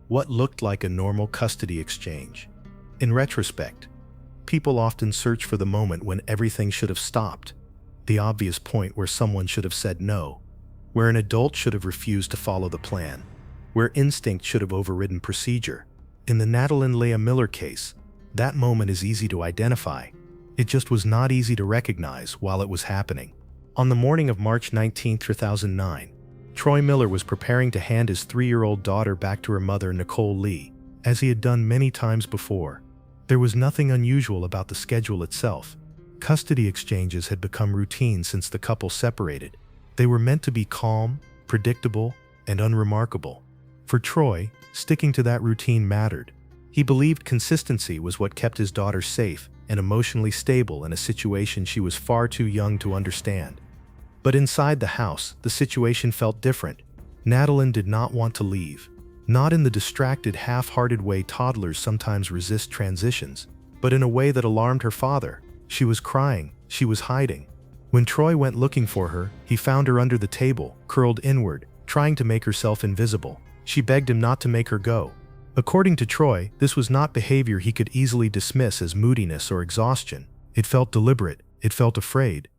what looked like a normal custody exchange. In retrospect, people often search for the moment when everything should have stopped, the obvious point where someone should have said no, where an adult should have refused to follow the plan, where instinct should have overridden procedure. In the Natalynn Lea Miller case, that moment is easy to identify. It just was not easy to recognize while it was happening. On the morning of March 19, 2009, Troy Miller was preparing to hand his 3-year-old daughter back to her mother, Natalynn Lea, as he had done many times before. There was nothing unusual about the schedule itself. Custody exchanges had become routine since the couple separated. They were meant to be calm, predictable, and unremarkable. For Troy, sticking to that routine mattered. He believed consistency was what kept his daughter safe and emotionally stable in a situation she was far too young to understand. But inside the house, the situation felt different. Natalynn did not want to leave. Not in the distracted, half-hearted way toddlers sometimes resist transitions, but in a way that alarmed her father. She was crying, she was hiding. When Troy went looking for her, he found her under the table, curled inward, trying to make herself invisible. She begged him not to make her go. According to Troy, this was not behavior he could easily dismiss as moodiness or exhaustion. It felt deliberate, it felt afraid.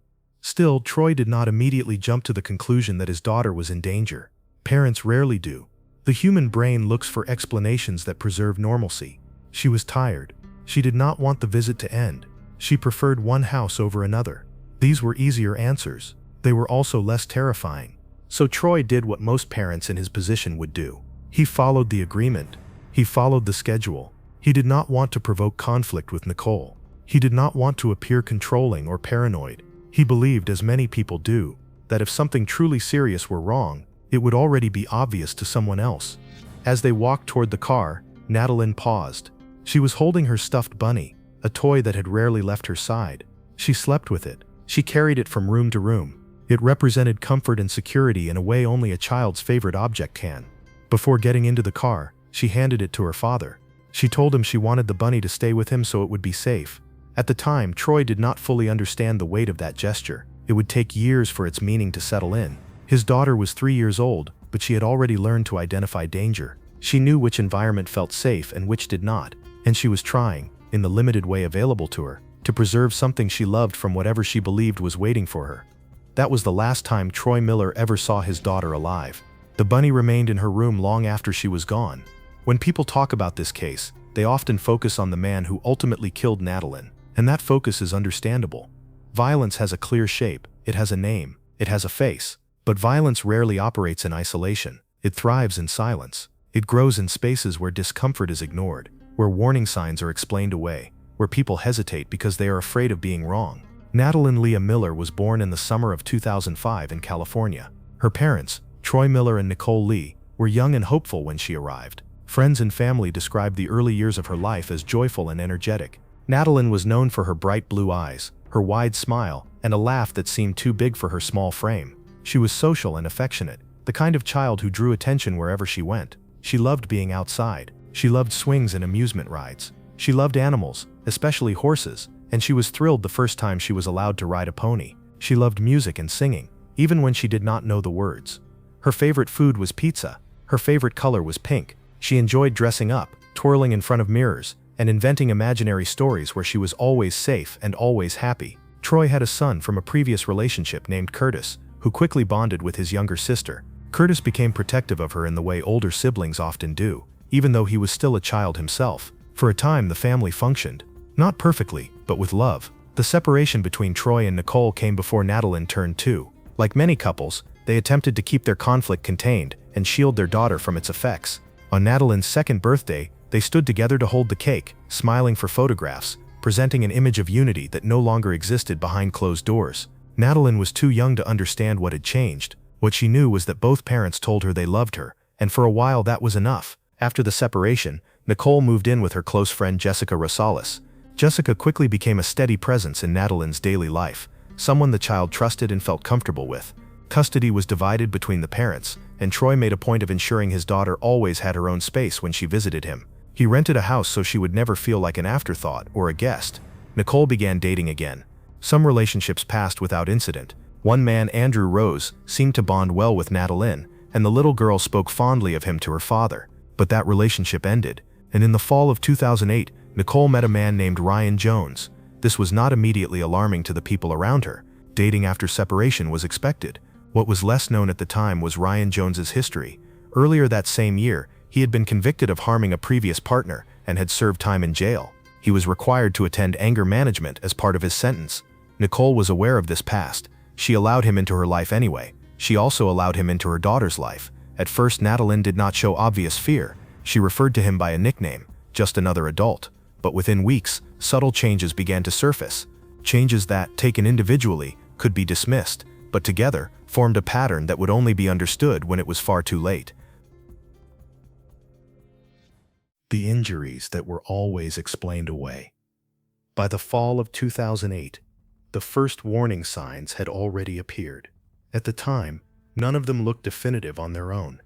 Still, Troy did not immediately jump to the conclusion that his daughter was in danger. Parents rarely do. The human brain looks for explanations that preserve normalcy. She was tired. She did not want the visit to end. She preferred one house over another. These were easier answers. They were also less terrifying. So Troy did what most parents in his position would do. He followed the agreement. He followed the schedule. He did not want to provoke conflict with Nicole. He did not want to appear controlling or paranoid. He believed, as many people do, that if something truly serious were wrong, it would already be obvious to someone else. As they walked toward the car, Natalynn paused. She was holding her stuffed bunny, a toy that had rarely left her side. She slept with it. She carried it from room to room. It represented comfort and security in a way only a child's favorite object can. Before getting into the car, she handed it to her father. She told him she wanted the bunny to stay with him so it would be safe. At the time, Troy did not fully understand the weight of that gesture. It would take years for its meaning to settle in. His daughter was 3 years old, but she had already learned to identify danger. She knew which environment felt safe and which did not, and she was trying, in the limited way available to her, to preserve something she loved from whatever she believed was waiting for her. That was the last time Troy Miller ever saw his daughter alive. The bunny remained in her room long after she was gone. When people talk about this case, they often focus on the man who ultimately killed Natalynn, and that focus is understandable. Violence has a clear shape, it has a name, it has a face. But violence rarely operates in isolation. It thrives in silence. It grows in spaces where discomfort is ignored, where warning signs are explained away, where people hesitate because they are afraid of being wrong. Natalynn Lea Miller was born in the summer of 2005 in California. Her parents, Troy Miller and Nicole Lea, were young and hopeful when she arrived. Friends and family described the early years of her life as joyful and energetic. Natalynn was known for her bright blue eyes, her wide smile, and a laugh that seemed too big for her small frame. She was social and affectionate, the kind of child who drew attention wherever she went. She loved being outside. She loved swings and amusement rides. She loved animals, especially horses, and she was thrilled the first time she was allowed to ride a pony. She loved music and singing, even when she did not know the words. Her favorite food was pizza. Her favorite color was pink. She enjoyed dressing up, twirling in front of mirrors, and inventing imaginary stories where she was always safe and always happy. Troy had a son from a previous relationship named Curtis, who quickly bonded with his younger sister. Curtis became protective of her in the way older siblings often do, even though he was still a child himself. For a time, the family functioned. Not perfectly, but with love. The separation between Troy and Nicole came before Natalynn turned 2. Like many couples, they attempted to keep their conflict contained and shield their daughter from its effects. On Natalynn's second birthday, they stood together to hold the cake, smiling for photographs, presenting an image of unity that no longer existed behind closed doors. Natalynn was too young to understand what had changed. What she knew was that both parents told her they loved her, and for a while that was enough. After the separation, Nicole moved in with her close friend Jessica Rosales. Jessica quickly became a steady presence in Natalynn's daily life, someone the child trusted and felt comfortable with. Custody was divided between the parents, and Troy made a point of ensuring his daughter always had her own space when she visited him. He rented a house so she would never feel like an afterthought or a guest. Nicole began dating again. Some relationships passed without incident. One man, Andrew Rose, seemed to bond well with Natalynn, and the little girl spoke fondly of him to her father. But that relationship ended, and in the fall of 2008, Nicole met a man named Ryan Jones. This was not immediately alarming to the people around her. Dating after separation was expected. What was less known at the time was Ryan Jones's history. Earlier that same year, he had been convicted of harming a previous partner and had served time in jail. He was required to attend anger management as part of his sentence. Nicole was aware of this past. She allowed him into her life anyway. She also allowed him into her daughter's life. At first, Natalynn did not show obvious fear. She referred to him by a nickname, just another adult. But within weeks, subtle changes began to surface. Changes that, taken individually, could be dismissed, but together, formed a pattern that would only be understood when it was far too late. The injuries that were always explained away. By the fall of 2008, the first warning signs had already appeared. At the time, none of them looked definitive on their own.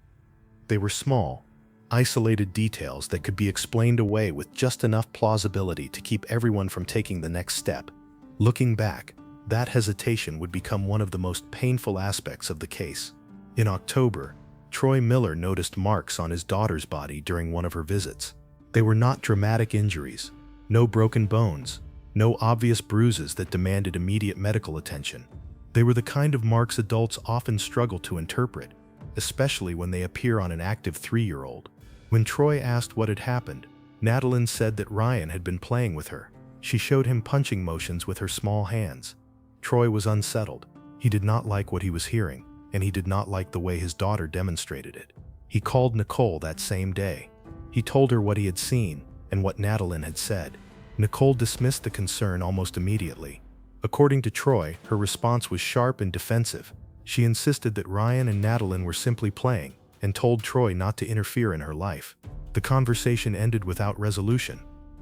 They were small, isolated details that could be explained away with just enough plausibility to keep everyone from taking the next step. Looking back, that hesitation would become one of the most painful aspects of the case. In October, Troy Miller noticed marks on his daughter's body during one of her visits. They were not dramatic injuries, no broken bones, no obvious bruises that demanded immediate medical attention. They were the kind of marks adults often struggle to interpret, especially when they appear on an active 3-year-old. When Troy asked what had happened, Natalynn said that Ryan had been playing with her. She showed him punching motions with her small hands. Troy was unsettled. He did not like what he was hearing, and he did not like the way his daughter demonstrated it. He called Nicole that same day. He told her what he had seen and what Natalynn had said. Nicole dismissed the concern almost immediately. According to Troy, her response was sharp and defensive. She insisted that Ryan and Natalynn were simply playing and told Troy not to interfere in her life. The conversation ended without resolution.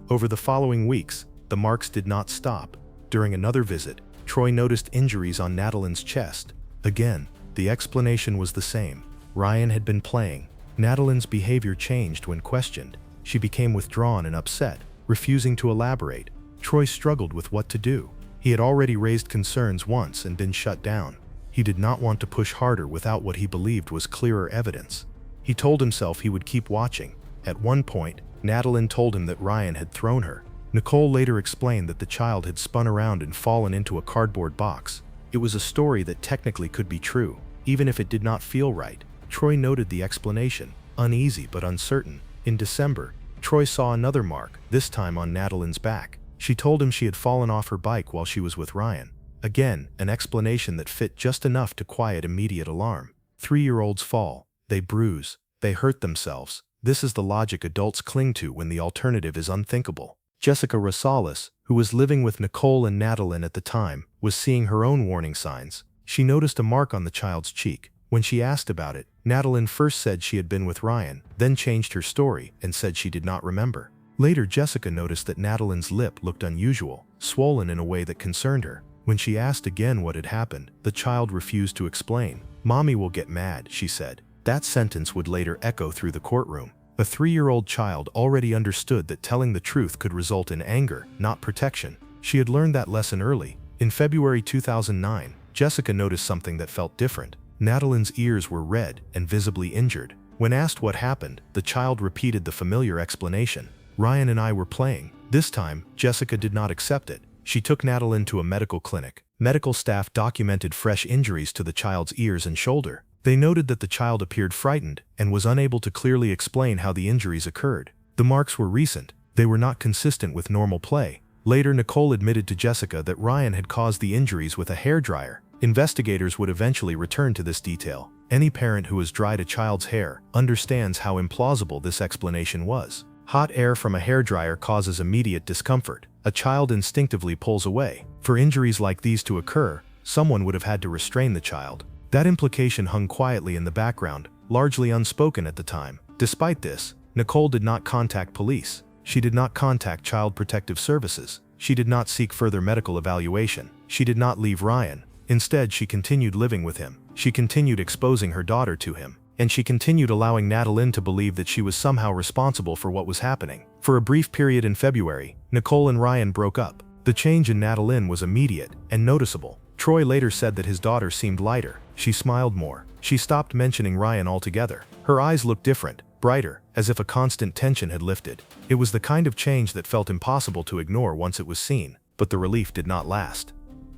Over the following weeks, the marks did not stop. During another visit, Troy noticed injuries on Natalynn's chest. Again, the explanation was the same. Ryan had been playing. Natalynn's behavior changed when questioned. She became withdrawn and upset, refusing to elaborate. Troy struggled with what to do. He had already raised concerns once and been shut down. He did not want to push harder without what he believed was clearer evidence. He told himself he would keep watching. At one point, Natalynn told him that Ryan had thrown her. Nicole later explained that the child had spun around and fallen into a cardboard box. It was a story that technically could be true, even if it did not feel right. Troy noted the explanation, uneasy but uncertain. In December, Troy saw another mark, this time on Natalynn's back. She told him she had fallen off her bike while she was with Ryan. Again, an explanation that fit just enough to quiet immediate alarm. 3-year-olds fall. They bruise. They hurt themselves. This is the logic adults cling to when the alternative is unthinkable. Jessica Rosales, who was living with Nicole and Natalynn at the time, was seeing her own warning signs. She noticed a mark on the child's cheek. When she asked about it, Natalynn first said she had been with Ryan, then changed her story and said she did not remember. Later, Jessica noticed that Natalynn's lip looked unusual, swollen in a way that concerned her. When she asked again what had happened, the child refused to explain. "Mommy will get mad," she said. That sentence would later echo through the courtroom. A 3-year-old child already understood that telling the truth could result in anger, not protection. She had learned that lesson early. In February 2009, Jessica noticed something that felt different. Natalynn's ears were red and visibly injured. When asked what happened, the child repeated the familiar explanation. "Ryan and I were playing." This time, Jessica did not accept it. She took Natalynn to a medical clinic. Medical staff documented fresh injuries to the child's ears and shoulder. They noted that the child appeared frightened and was unable to clearly explain how the injuries occurred. The marks were recent. They were not consistent with normal play. Later, Nicole admitted to Jessica that Ryan had caused the injuries with a hairdryer. Investigators would eventually return to this detail. Any parent who has dried a child's hair understands how implausible this explanation was. Hot air from a hairdryer causes immediate discomfort. A child instinctively pulls away. For injuries like these to occur, someone would have had to restrain the child. That implication hung quietly in the background, largely unspoken at the time. Despite this, Nicole did not contact police. She did not contact Child Protective Services. She did not seek further medical evaluation. She did not leave Ryan. Instead, she continued living with him. She continued exposing her daughter to him. And she continued allowing Natalynn to believe that she was somehow responsible for what was happening. For a brief period in February, Nicole and Ryan broke up. The change in Natalynn was immediate and noticeable. Troy later said that his daughter seemed lighter. She smiled more. She stopped mentioning Ryan altogether. Her eyes looked different. brighter, as if a constant tension had lifted. It was the kind of change that felt impossible to ignore once it was seen, but the relief did not last.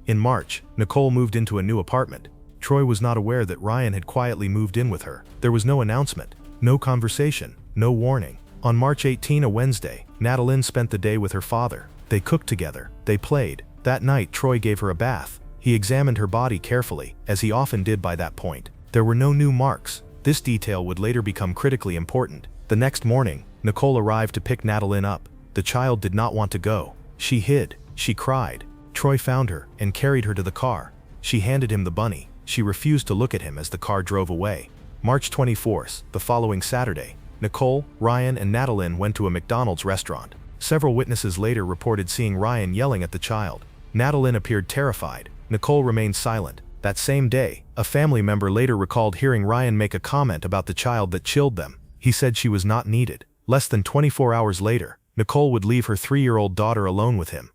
In March, Nicole moved into a new apartment. Troy was not aware that Ryan had quietly moved in with her. There was no announcement, no conversation, no warning. On March 18, a Wednesday, Natalynn spent the day with her father. They cooked together, they played. That night, Troy gave her a bath. He examined her body carefully, as he often did by that point. There were no new marks. This detail would later become critically important. The next morning, Nicole arrived to pick Natalynn up. The child did not want to go. She hid, she cried. Troy found her and carried her to the car. She handed him the bunny. She refused to look at him as the car drove away. March 24th, the following Saturday, Nicole, Ryan, and Natalynn went to a McDonald's restaurant. Several witnesses later reported seeing Ryan yelling at the child. Natalynn appeared terrified. Nicole remained silent. That same day, a family member later recalled hearing Ryan make a comment about the child that chilled them. He said she was not needed. Less than 24 hours later, Nicole would leave her 3-year-old daughter alone with him.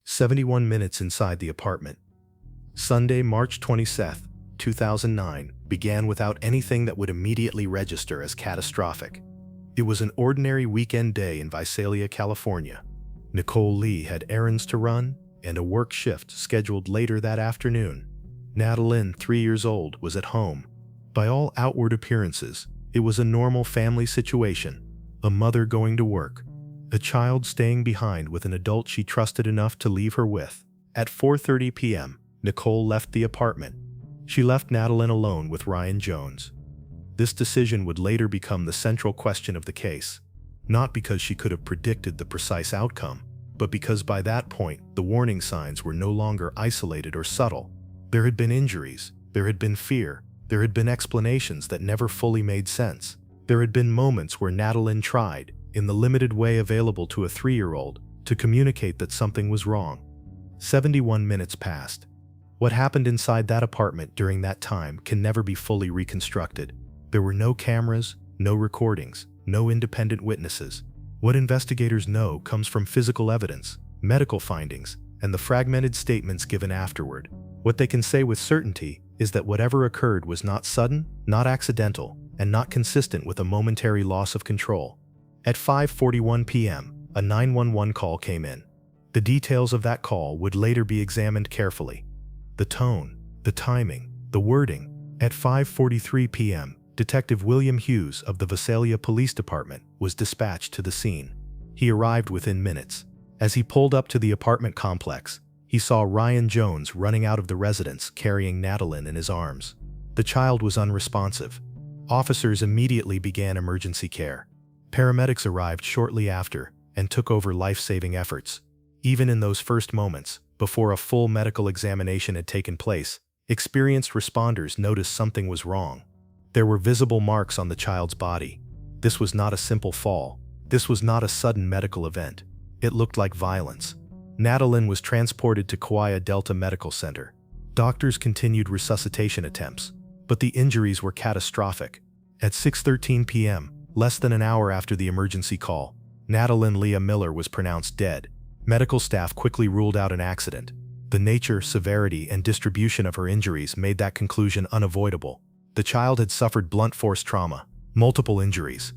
71 minutes inside the apartment. Sunday, March 27, 2009, began without anything that would immediately register as catastrophic. It was an ordinary weekend day in Visalia, California. Nicole Lee had errands to run and a work shift scheduled later that afternoon. Natalynn, 3 years old, was at home. By all outward appearances, it was a normal family situation. A mother going to work, a child staying behind with an adult she trusted enough to leave her with. At 4:30 p.m., Nicole left the apartment. She left Natalynn alone with Ryan Jones. This decision would later become the central question of the case, not because she could have predicted the precise outcome, but because by that point, the warning signs were no longer isolated or subtle. There had been injuries, there had been fear, there had been explanations that never fully made sense. There had been moments where Natalynn tried, in the limited way available to a 3-year-old, to communicate that something was wrong. 71 minutes passed. What happened inside that apartment during that time can never be fully reconstructed. There were no cameras, no recordings, no independent witnesses. What investigators know comes from physical evidence, medical findings, and the fragmented statements given afterward. What they can say with certainty is that whatever occurred was not sudden, not accidental, and not consistent with a momentary loss of control. At 5:41 p.m., a 911 call came in. The details of that call would later be examined carefully. The tone, the timing, the wording. At 5:43 p.m., Detective William Hughes of the Visalia Police Department was dispatched to the scene. He arrived within minutes. As he pulled up to the apartment complex, he saw Ryan Jones running out of the residence carrying Natalynn in his arms. The child was unresponsive. Officers immediately began emergency care. Paramedics arrived shortly after and took over life-saving efforts. Even in those first moments, before a full medical examination had taken place, experienced responders noticed something was wrong. There were visible marks on the child's body. This was not a simple fall. This was not a sudden medical event. It looked like violence. Natalynn was transported to Kauai Delta Medical Center. Doctors continued resuscitation attempts, but the injuries were catastrophic. At 6:13 p.m., less than an hour after the emergency call, Natalynn Lea Miller was pronounced dead. Medical staff quickly ruled out an accident. The nature, severity, and distribution of her injuries made that conclusion unavoidable. The child had suffered blunt force trauma, multiple injuries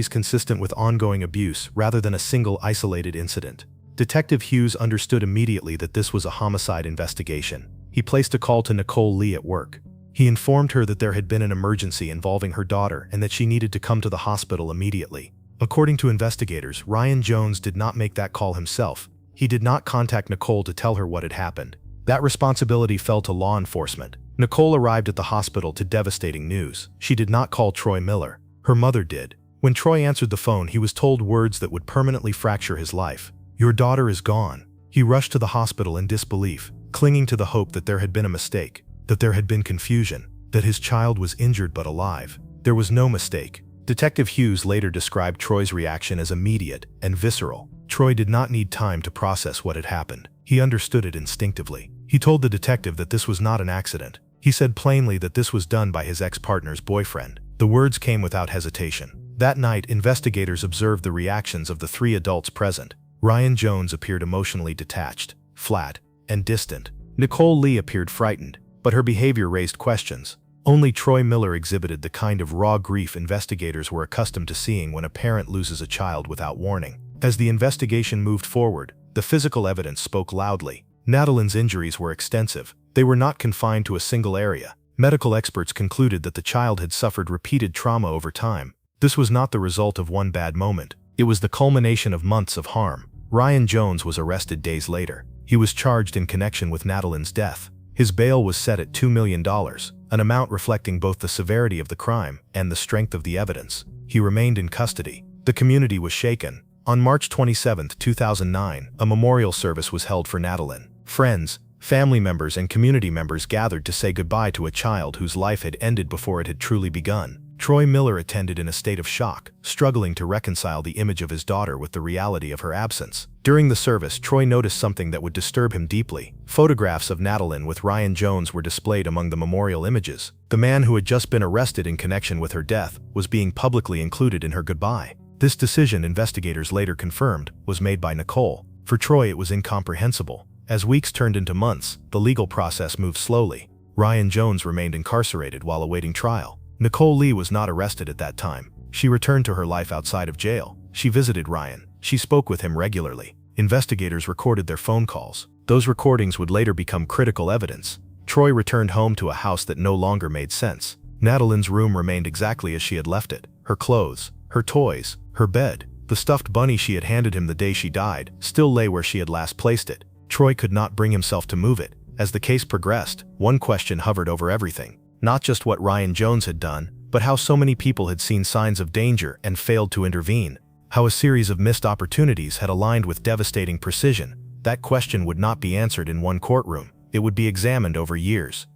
consistent with ongoing abuse rather than a single isolated incident. Detective Hughes understood immediately that this was a homicide investigation. He placed a call to Nicole Lee at work. He informed her that there had been an emergency involving her daughter and that she needed to come to the hospital immediately. According to investigators, Ryan Jones did not make that call himself. He did not contact Nicole to tell her what had happened. That responsibility fell to law enforcement. Nicole arrived at the hospital to devastating news. She did not call Troy Miller. Her mother did. When Troy answered the phone, he was told words that would permanently fracture his life. "Your daughter is gone." He rushed to the hospital in disbelief, clinging to the hope that there had been a mistake, that there had been confusion, that his child was injured but alive. There was no mistake. Detective Hughes later described Troy's reaction as immediate and visceral. Troy did not need time to process what had happened. He understood it instinctively. He told the detective that this was not an accident. He said plainly that this was done by his ex-partner's boyfriend. The words came without hesitation. That night, investigators observed the reactions of the 3 adults present. Ryan Jones appeared emotionally detached, flat, and distant. Nicole Lee appeared frightened, but her behavior raised questions. Only Troy Miller exhibited the kind of raw grief investigators were accustomed to seeing when a parent loses a child without warning. As the investigation moved forward, the physical evidence spoke loudly. Natalyn's injuries were extensive. They were not confined to a single area. Medical experts concluded that the child had suffered repeated trauma over time. This was not the result of one bad moment. It was the culmination of months of harm. Ryan Jones was arrested days later. He was charged in connection with Natalyn's death. His bail was set at $2 million, an amount reflecting both the severity of the crime and the strength of the evidence. He remained in custody. The community was shaken. On March 27, 2009, a memorial service was held for Natalynn. Friends, family members, and community members gathered to say goodbye to a child whose life had ended before it had truly begun. Troy Miller attended in a state of shock, struggling to reconcile the image of his daughter with the reality of her absence. During the service, Troy noticed something that would disturb him deeply. Photographs of Natalynn with Ryan Jones were displayed among the memorial images. The man who had just been arrested in connection with her death was being publicly included in her goodbye. This decision, investigators later confirmed, was made by Nicole. For Troy, it was incomprehensible. As weeks turned into months, the legal process moved slowly. Ryan Jones remained incarcerated while awaiting trial. Nicole Lee was not arrested at that time. She returned to her life outside of jail. She visited Ryan. She spoke with him regularly. Investigators recorded their phone calls. Those recordings would later become critical evidence. Troy returned home to a house that no longer made sense. Natalyn's room remained exactly as she had left it. Her clothes, her toys, her bed, the stuffed bunny she had handed him the day she died, still lay where she had last placed it. Troy could not bring himself to move it. As the case progressed, one question hovered over everything. Not just what Ryan Jones had done, but how so many people had seen signs of danger and failed to intervene. How a series of missed opportunities had aligned with devastating precision. That question would not be answered in one courtroom. It would be examined over years.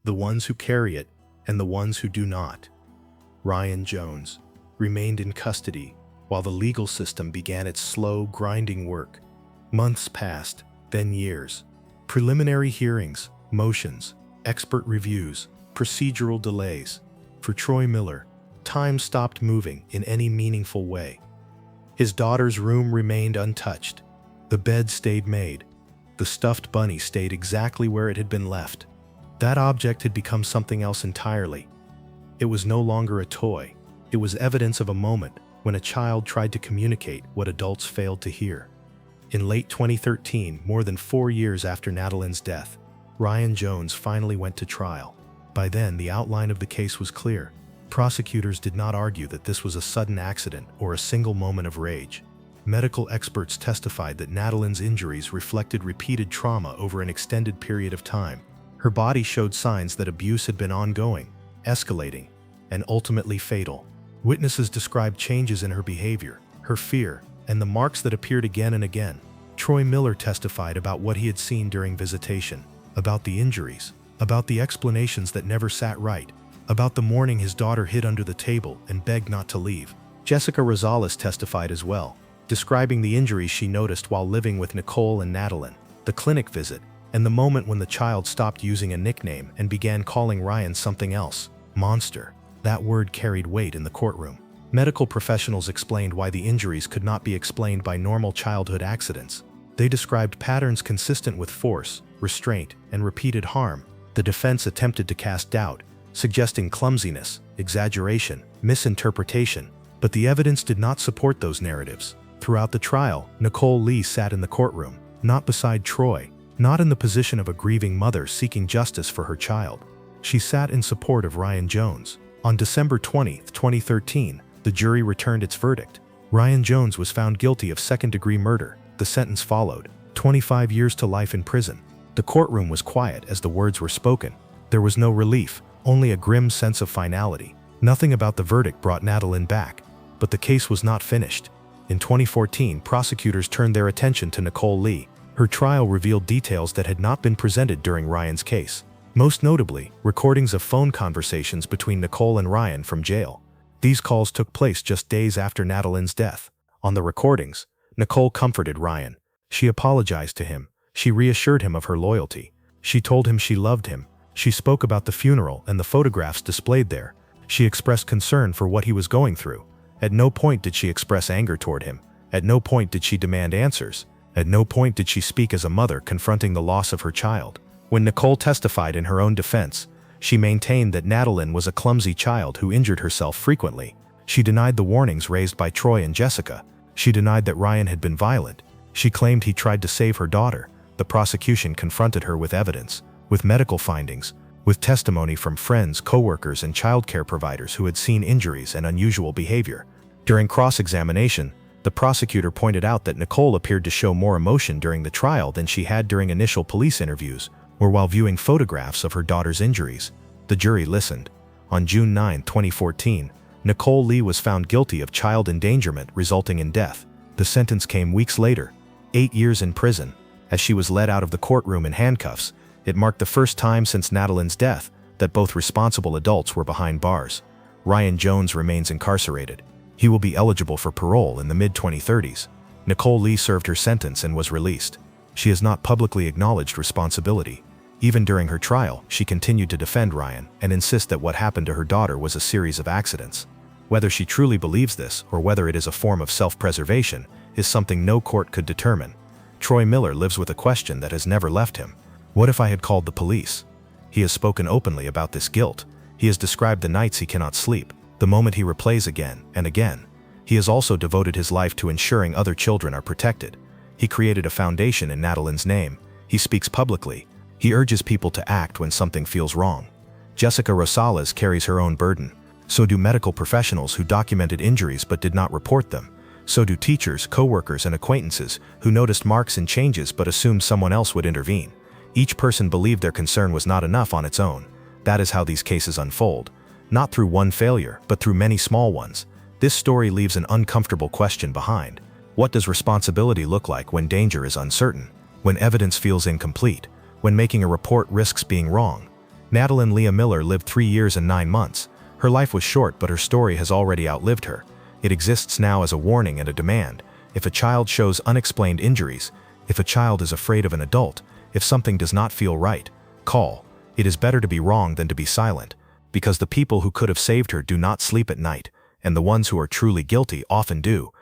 The ones who carry it and the ones who do not. Ryan Jones remained in custody while the legal system began its slow, grinding work. Months passed, then years. Preliminary hearings, motions, expert reviews, procedural delays. For Troy Miller, time stopped moving in any meaningful way. His daughter's room remained untouched. The bed stayed made. The stuffed bunny stayed exactly where it had been left. That object had become something else entirely. It was no longer a toy. It was evidence of a moment when a child tried to communicate what adults failed to hear. In late 2013, more than 4 years after Natalyn's death, Ryan Jones finally went to trial. By then, the outline of the case was clear. Prosecutors did not argue that this was a sudden accident or a single moment of rage. Medical experts testified that Natalyn's injuries reflected repeated trauma over an extended period of time. Her body showed signs that abuse had been ongoing, escalating, and ultimately fatal. Witnesses described changes in her behavior, her fear, and the marks that appeared again and again. Troy Miller testified about what he had seen during visitation, about the injuries, about the explanations that never sat right, about the morning his daughter hid under the table and begged not to leave. Jessica Rosales testified as well, describing the injuries she noticed while living with Nicole and Natalynn, the clinic visit, and the moment when the child stopped using a nickname and began calling Ryan something else. Monster. That word carried weight in the courtroom. Medical professionals explained why the injuries could not be explained by normal childhood accidents. They described patterns consistent with force, restraint, and repeated harm. The defense attempted to cast doubt, suggesting clumsiness, exaggeration, misinterpretation, but the evidence did not support those narratives. Throughout the trial, Nicole Lee sat in the courtroom, not beside Troy, not in the position of a grieving mother seeking justice for her child. She sat in support of Ryan Jones. On December 20, 2013, the jury returned its verdict. Ryan Jones was found guilty of second-degree murder. The sentence followed, 25 years to life in prison. The courtroom was quiet as the words were spoken. There was no relief, only a grim sense of finality. Nothing about the verdict brought Natalynn back, but the case was not finished. In 2014, prosecutors turned their attention to Nicole Lee. Her trial revealed details that had not been presented during Ryan's case. Most notably, recordings of phone conversations between Nicole and Ryan from jail. These calls took place just days after Natalyn's death. On the recordings, Nicole comforted Ryan. She apologized to him. She reassured him of her loyalty. She told him she loved him. She spoke about the funeral and the photographs displayed there. She expressed concern for what he was going through. At no point did she express anger toward him. At no point did she demand answers. At no point did she speak as a mother confronting the loss of her child. When Nicole testified in her own defense, she maintained that Natalynn was a clumsy child who injured herself frequently. She denied the warnings raised by Troy and Jessica. She denied that Ryan had been violent. She claimed he tried to save her daughter. The prosecution confronted her with evidence, with medical findings, with testimony from friends, co-workers, and childcare providers who had seen injuries and unusual behavior. During cross-examination, the prosecutor pointed out that Nicole appeared to show more emotion during the trial than she had during initial police interviews or while viewing photographs of her daughter's injuries. The jury listened. On June 9, 2014, Nicole Lea was found guilty of child endangerment resulting in death. The sentence came weeks later, 8 years in prison. As she was led out of the courtroom in handcuffs, it marked the first time since Natalynn's death that both responsible adults were behind bars. Ryan Jones remains incarcerated. He will be eligible for parole in the mid-2030s. Nicole Lea served her sentence and was released. She has not publicly acknowledged responsibility. Even during her trial, she continued to defend Ryan and insist that what happened to her daughter was a series of accidents. Whether she truly believes this or whether it is a form of self-preservation is something no court could determine. Troy Miller lives with a question that has never left him. What if I had called the police? He has spoken openly about this guilt. He has described the nights he cannot sleep, the moment he replays again and again. He has also devoted his life to ensuring other children are protected. He created a foundation in Natalynn's name. He speaks publicly. He urges people to act when something feels wrong. Jessica Rosales carries her own burden. So do medical professionals who documented injuries but did not report them. So do teachers, co-workers, and acquaintances who noticed marks and changes but assumed someone else would intervene. Each person believed their concern was not enough on its own. That is how these cases unfold. Not through one failure, but through many small ones. This story leaves an uncomfortable question behind. What does responsibility look like when danger is uncertain? When evidence feels incomplete? When making a report risks being wrong? Natalynn Lea Miller lived 3 years and 9 months. Her life was short, but her story has already outlived her. It exists now as a warning and a demand. If a child shows unexplained injuries, if a child is afraid of an adult, if something does not feel right, call. It is better to be wrong than to be silent, because the people who could have saved her do not sleep at night, and the ones who are truly guilty often do.